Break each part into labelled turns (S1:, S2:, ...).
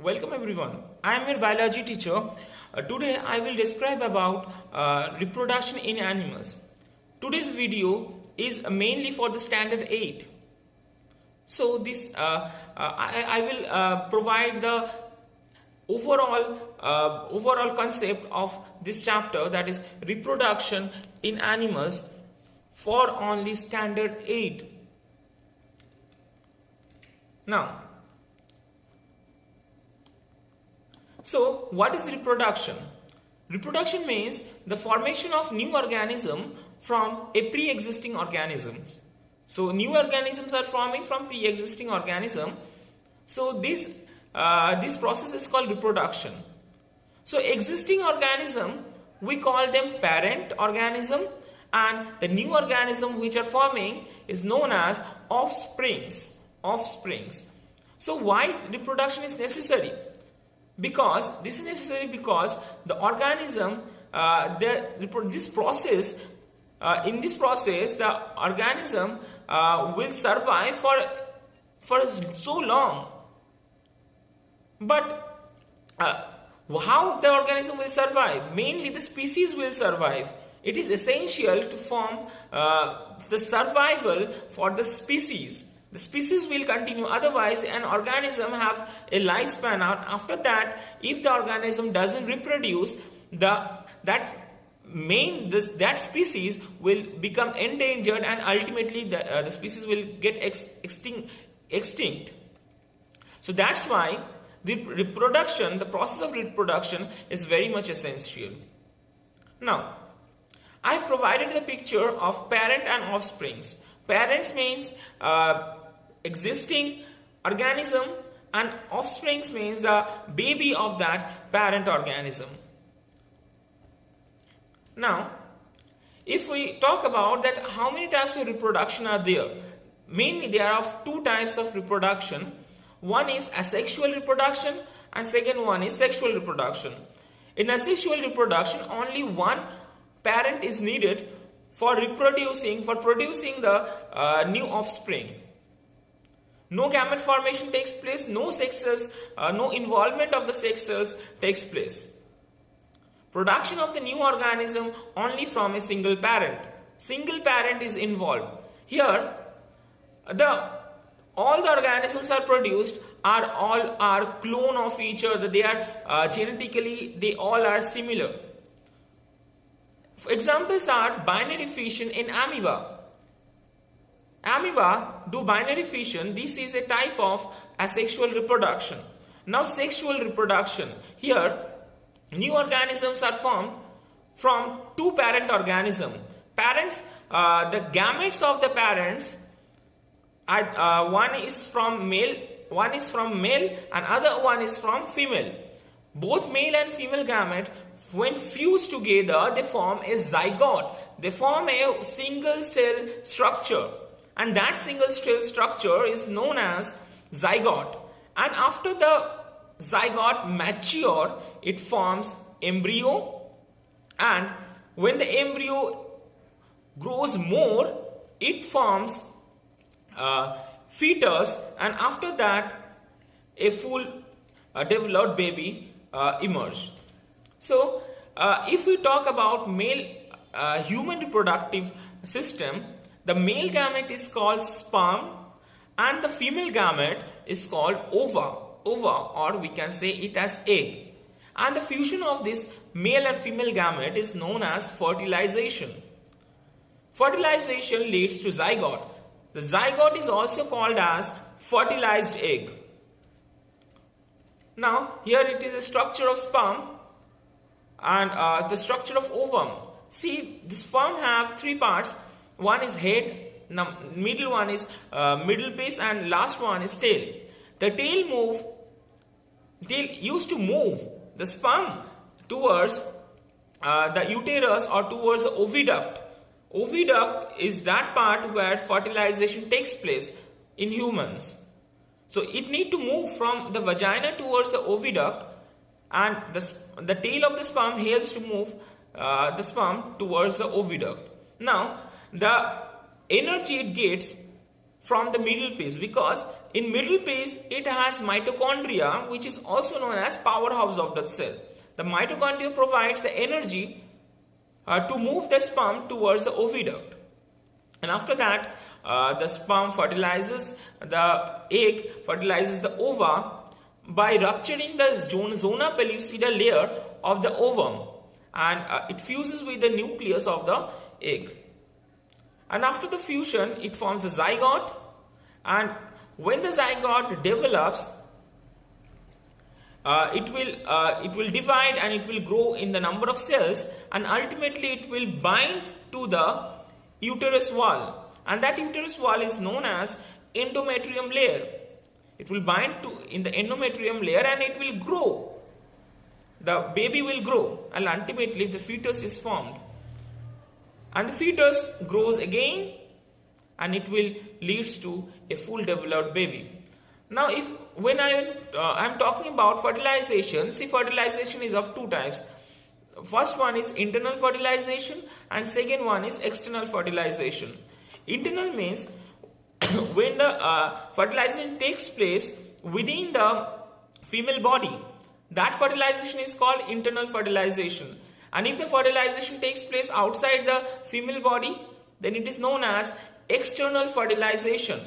S1: Welcome everyone. I am your biology teacher. Today I will describe about reproduction in animals. Today's video is mainly for the standard 8. So this I will provide the overall concept of this chapter, that is reproduction in animals, for only standard 8. Now, so what is reproduction? Reproduction means the formation of new organism from a pre-existing organisms. So new organisms are forming from pre-existing organism. So this process is called reproduction. So existing organism, we call them parent organism, and the new organism which are forming is known as offsprings. So why reproduction is necessary? Because this is necessary because the organism, in this process, the organism will survive for so long. But how the organism will survive? Mainly the species will survive. It is essential to form the survival for the species. The species will continue, otherwise an organism have a lifespan out. After that, if the organism doesn't reproduce, that species will become endangered, and ultimately the species will get extinct. So that's why the process of reproduction is very much essential. Now, I've provided the picture of parent and offsprings. Parents means existing organism, and offsprings means the baby of that parent organism. Now, if we talk about that, how many types of reproduction are there? Mainly there are two types of reproduction. One is asexual reproduction and second one is sexual reproduction. In asexual reproduction, only one parent is needed for producing the new offspring. No gamete formation takes place, no involvement of the sex cells takes place. Production of the new organism only from a single parent. Single parent is involved. Here, all the organisms are produced are clone of each other. They are genetically, they all are similar. Examples are binary fission in amoeba. Amoeba do binary fission. This is a type of asexual reproduction. Now, sexual reproduction. Here, new organisms are formed from two parent organisms. Parents, the gametes of the parents, one is from male, and other one is from female. Both male and female gamete, when fused together, they form a zygote. They form a single cell structure, and that single cell structure is known as zygote. And after the zygote mature, it forms embryo, and when the embryo grows more, it forms fetus, and after that a full developed baby emerged. So if we talk about male human reproductive system, the male gamete is called sperm and the female gamete is called ova, or we can say it as egg. And the fusion of this male and female gamete is known as fertilization. Fertilization leads to zygote. The zygote is also called as fertilized egg. Now, here it is a structure of sperm and the structure of ovum. See, the sperm have three parts. One is head, middle one is middle piece, and last one is tail. The tail used to move the sperm towards the uterus or towards the oviduct. Oviduct is that part where fertilization takes place in humans. So it need to move from the vagina towards the oviduct, and the tail of the sperm helps to move the sperm towards the oviduct. Now, the energy it gets from the middle piece, because in middle piece it has mitochondria, which is also known as powerhouse of the cell. The mitochondria provides the energy to move the sperm towards the oviduct. And after that, the sperm fertilizes the egg, fertilizes the ova by rupturing the zona pellucida layer of the ovum, and it fuses with the nucleus of the egg. And after the fusion, it forms the zygote, and when the zygote develops, it will divide and it will grow in the number of cells, and ultimately it will bind to the uterus wall, and that uterus wall is known as endometrium layer. It will bind to in the endometrium layer and it will grow. The baby will grow, and ultimately the fetus is formed. And the fetus grows again, and it will leads to a full developed baby. Now, when I'm talking about fertilization, see, fertilization is of two types. First one is internal fertilization, and second one is external fertilization. Internal means when the fertilization takes place within the female body, that fertilization is called internal fertilization. And if the fertilization takes place outside the female body, then it is known as external fertilization.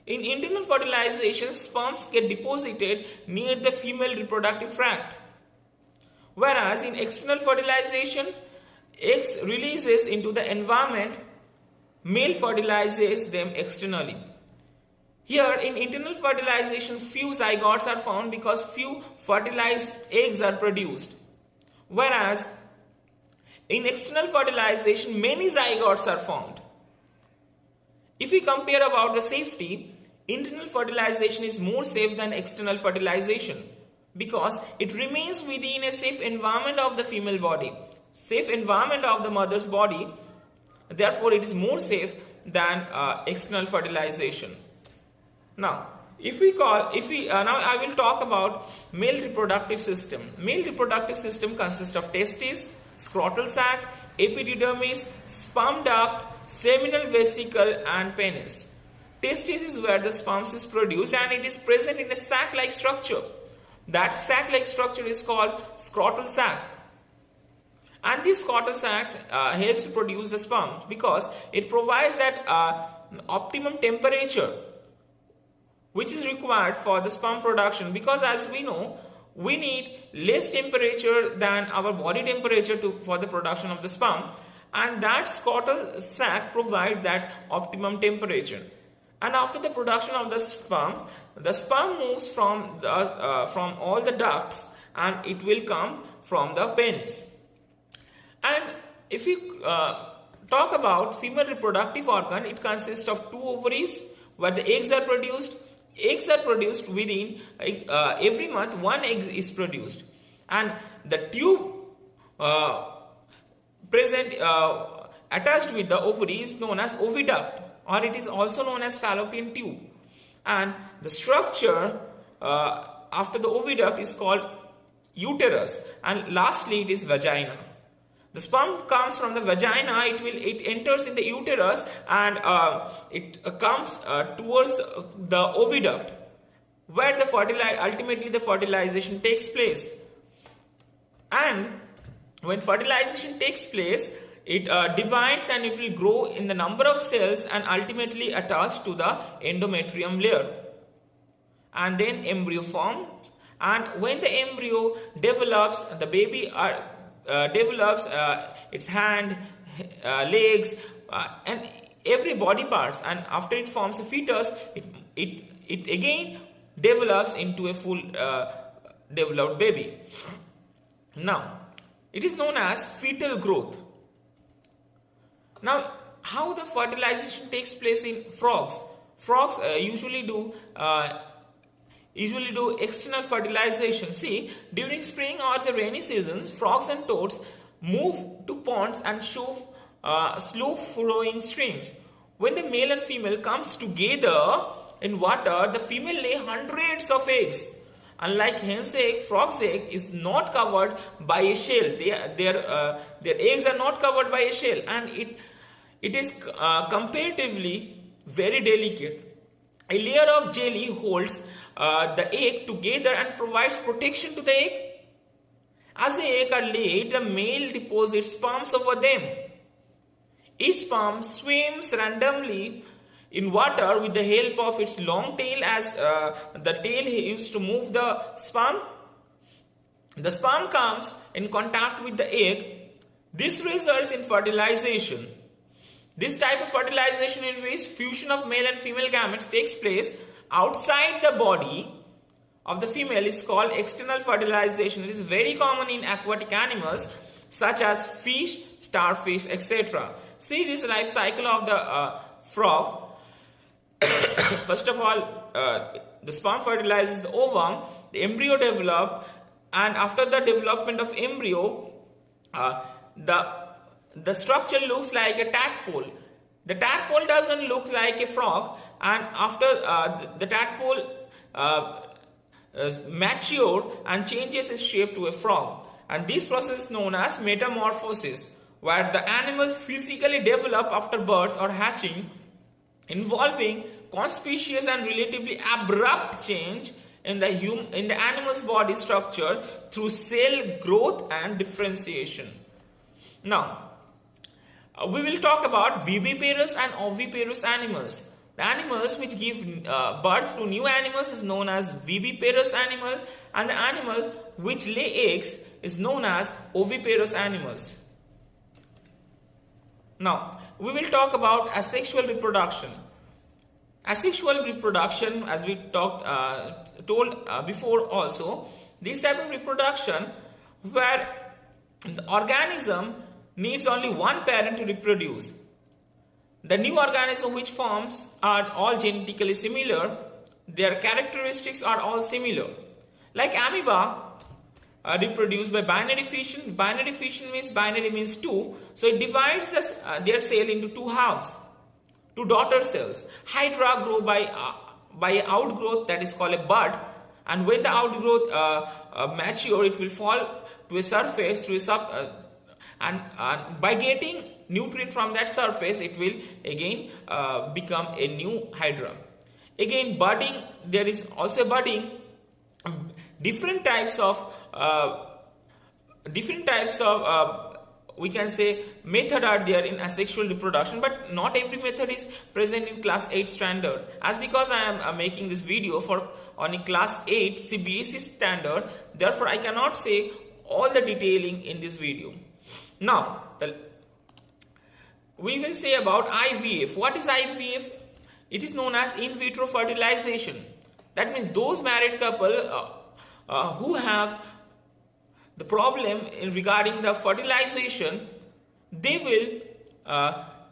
S1: In internal fertilization, sperms get deposited near the female reproductive tract. Whereas in external fertilization, eggs releases into the environment, male fertilizes them externally. Here in internal fertilization, few zygotes are found because few fertilized eggs are produced. Whereas in external fertilization, many zygotes are formed. If we compare about the safety, internal fertilization is more safe than external fertilization because it remains within a safe environment of the female body, safe environment of the mother's body. Therefore, it is more safe than external fertilization. Now, now I will talk about male reproductive system. Male reproductive system consists of testes, scrotal sac, epididymis, sperm duct, seminal vesicle, and penis. Testes is where the sperm is produced, and it is present in a sac-like structure. That sac-like structure is called scrotal sac. And this scrotal sac helps to produce the sperm because it provides that optimum temperature which is required for the sperm production, because as we know, we need less temperature than our body temperature for the production of the sperm, and that scrotal sac provides that optimum temperature. And after the production of the sperm moves from all the ducts, and it will come from the penis. And if we talk about female reproductive organ, it consists of two ovaries where the eggs are produced. Eggs are produced within every month. One egg is produced, and the tube present attached with the ovary is known as oviduct, or it is also known as fallopian tube. And the structure after the oviduct is called uterus, and lastly it is vagina. The sperm comes from the vagina, it enters in the uterus, and it comes towards the oviduct, where ultimately the fertilization takes place. And when fertilization takes place, it divides and it will grow in the number of cells and ultimately attach to the endometrium layer. And then embryo forms, and when the embryo develops, the baby develops its hand, legs, and every body parts, and after it forms a fetus, it again develops into a full developed baby. Now, it is known as fetal growth. Now, how the fertilization takes place in frogs? Frogs usually do external fertilization. See, during spring or the rainy seasons, frogs and toads move to ponds and show slow flowing streams. When the male and female comes together in water, the female lay hundreds of eggs. Unlike hen's egg, frog's egg is not covered by a shell. Their eggs are not covered by a shell, and it is comparatively very delicate. A layer of jelly holds the egg together and provides protection to the egg. As the eggs are laid, the male deposits sperms over them. Each sperm swims randomly in water with the help of its long tail, as the tail used to move the sperm. The sperm comes in contact with the egg. This results in fertilization. This type of fertilization, in which fusion of male and female gametes takes place outside the body of the female, is called external fertilization. It is very common in aquatic animals such as fish, starfish, etc. See this life cycle of the frog. First of all, the sperm fertilizes the ovum, the embryo develops, and after the development of embryo, the structure looks like a tadpole. The tadpole doesn't look like a frog, and after the tadpole matures and changes its shape to a frog. And this process is known as metamorphosis, where the animals physically develop after birth or hatching, involving conspicuous and relatively abrupt change in the animal's body structure through cell growth and differentiation. Now, we will talk about viviparous and oviparous animals. The animals which give birth to new animals is known as viviparous animal, and the animal which lay eggs is known as oviparous animals. Now, we will talk about asexual reproduction. Asexual reproduction, as we told before also, this type of reproduction where the organism needs only one parent to reproduce. The new organism which forms are all genetically similar. Their characteristics are all similar. Like amoeba reproduce by binary fission. Binary fission means binary means two. So it divides their cell into two halves, two daughter cells. Hydra grow by outgrowth, that is called a bud. And when the outgrowth mature, it will fall to a surface through a and by getting nutrient from that surface, it will again become a new hydra. Again, budding, there is also budding. Different types of we can say method are there in asexual reproduction, but not every method is present in class 8 standard. As because I am making this video for on a class 8 CBSE standard, therefore I cannot say all the detailing in this video. Now, we will say about IVF. What is IVF? It is known as in vitro fertilization. That means those married couple who have the problem regarding the fertilization, they will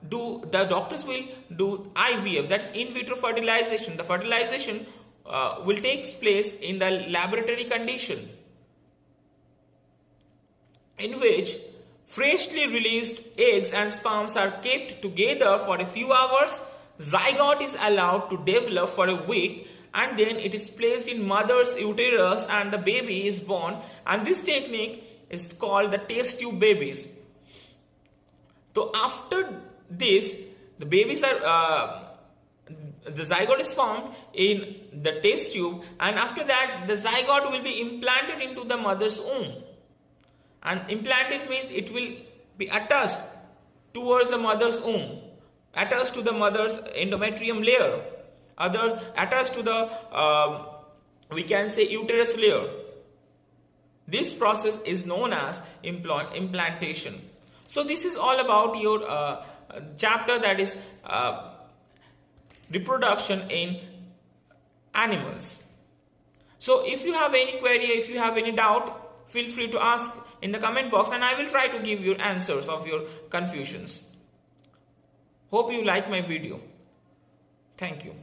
S1: the doctors will do IVF, that is in vitro fertilization. The fertilization will take place in the laboratory condition, in which freshly released eggs and sperms are kept together for a few hours. Zygote is allowed to develop for a week, and then it is placed in mother's uterus and the baby is born. And this technique is called the test tube babies. So after this, the babies are the zygote is formed in the test tube, and after that the zygote will be implanted into the mother's womb. And implanted means it will be attached towards the mother's womb, attached to the mother's endometrium layer, attached to the we can say uterus layer. This process is known as implantation. So this is all about your chapter, that is reproduction in animals. So if you have any query, if you have any doubt, feel free to ask in the comment box, and I will try to give you answers of your confusions. Hope you like my video. Thank you.